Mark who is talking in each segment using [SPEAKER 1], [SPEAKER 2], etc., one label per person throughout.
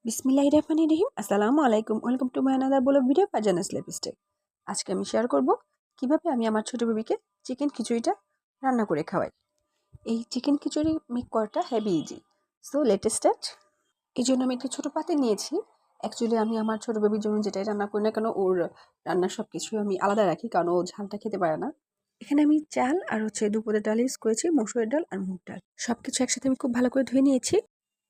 [SPEAKER 1] বিসমিল্লাহির রহমানির রহিম। আসসালামু আলাইকুম। Welcome to my another blog video Farzana's lifestyle. আজকে আমি শেয়ার করব কিভাবে আমি আমার ছোট বেবিকে চিকেন খিচুড়িটা রান্না করে খাওয়াই। এই চিকেন খিচুড়ি মেক করাটা heavy easy. So let start. এই জন্য আমি একটা ছোটো পাতিল নিয়েছি। অ্যাকচুয়ালি আমি আমার ছোটো বেবির জন্য যেটাই রান্না করি না কেন ওর রান্নার সব কিছুই আমি আলাদা রাখি, কারণ ও ঝালটা খেতে পারে না। এখানে আমি চাল আর দুপুরের ডাল ইউজ করেছি, মসুরের ডাল আর মুগ ডাল। সব কিছু একসাথে আমি খুব ভালো করে ধুয়ে নিয়েছি।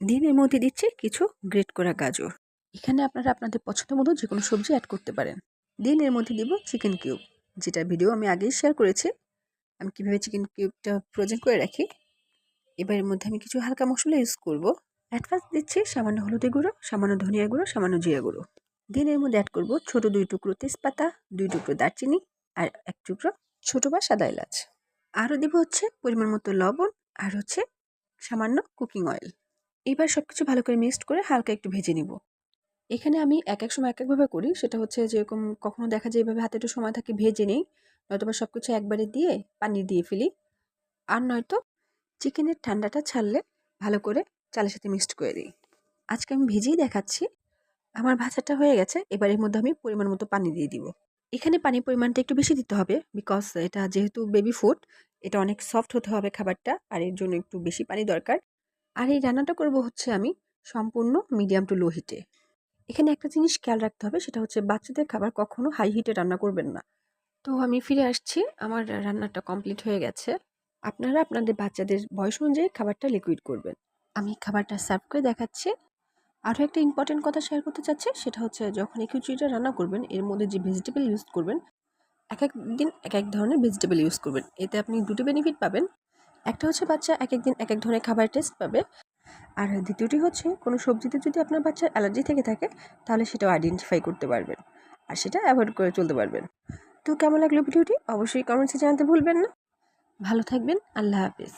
[SPEAKER 1] দিয়ে এর মধ্যে দিচ্ছি কিছু গ্রেট করা গাজর। এখানে আপনারা আপনাদের পছন্দ মতো যে কোনো সবজি অ্যাড করতে পারেন। দিন এর মধ্যে দিব চিকেন কিউব, যেটা ভিডিও আমি আগেই শেয়ার করেছি আমি কীভাবে চিকেন কিউবটা ফ্রোজেন করে রাখি। এবার এর মধ্যে আমি কিছু হালকা মশলা ইউজ করব। অ্যাট ফার্স্ট দিচ্ছি সামান্য হলুদের গুঁড়ো, সামান্য ধনিয়া গুঁড়ো, সামান্য জিরা গুঁড়ো। দিন এর মধ্যে অ্যাড করব ছোট 2 টুকরো তেজপাতা, 2 টুকরো দারচিনি আর 1 টুকরো ছোট বা সাদা এলাচ। আরও দিব পরিমাণ মতো লবণ আর সামান্য কুকিং অয়েল। এবার সব কিছু ভালো করে মিক্সড করে হালকা একটু ভেজে নিব। এখানে আমি এক সময় এক একভাবে করি, সেটা যেরকম কখনো দেখা যায় এভাবে হাতে একটু সময় থাকে ভেজে নেই, নয়তোবা সব কিছু একবারে দিয়ে পানি দিয়ে ফেলি, আর নয়তো চিকেনের ঠান্ডাটা ছাড়লে ভালো করে চালের সাথে মিক্সড করে দিই। আজকে আমি ভেজেই দেখাচ্ছি। আমার ভাজাটা হয়ে গেছে। এবার এর মধ্যে আমি পরিমাণ মতো পানি দিয়ে দিব। এখানে পানির পরিমাণটা একটু বেশি দিতে হবে, বিকজ এটা যেহেতু বেবি ফুড, এটা অনেক সফট হতে হবে খাবারটা, আর এর জন্য একটু বেশি পানি দরকার। আর এই রান্নাটা করব আমি সম্পূর্ণ মিডিয়াম টু লো হিটে। এখানে একটা জিনিস খেয়াল রাখতে হবে, সেটা বাচ্চাদের খাবার কখনো হাই হিটে রান্না করবেন না। তো আমি ফিরে আসছি, আমার রান্নাটা কমপ্লিট হয়ে গেছে। আপনারা আপনাদের বাচ্চাদের বয়স অনুযায়ী খাবারটা লিকুইড করবেন। আমি খাবারটা সার্ভ করে দেখাচ্ছি। আরও একটা ইম্পর্টেন্ট কথা শেয়ার করতে চাচ্ছি, সেটা যখন এই খিচুড়িটা রান্না করবেন, এর মধ্যে যে ভেজিটেবল ইউজ করবেন, এক এক দিন এক এক ধরনের ভেজিটেবল ইউজ করবেন। এতে আপনি দুটো বেনিফিট পাবেন। একটা বাচ্চা এক এক দিন এক এক ধরনের খাবারের টেস্ট পাবে, আর দ্বিতীয়টি কোনো সবজিতে যদি আপনার বাচ্চার অ্যালার্জি থেকে থাকে, তাহলে সেটাও আইডেন্টিফাই করতে পারবেন, আর সেটা অ্যাভয়েড করে চলতে পারবেন। তো কেমন লাগলো ভিডিওটি অবশ্যই কমেন্টসে জানাতে ভুলবেন না। ভালো থাকবেন। আল্লাহ হাফেজ।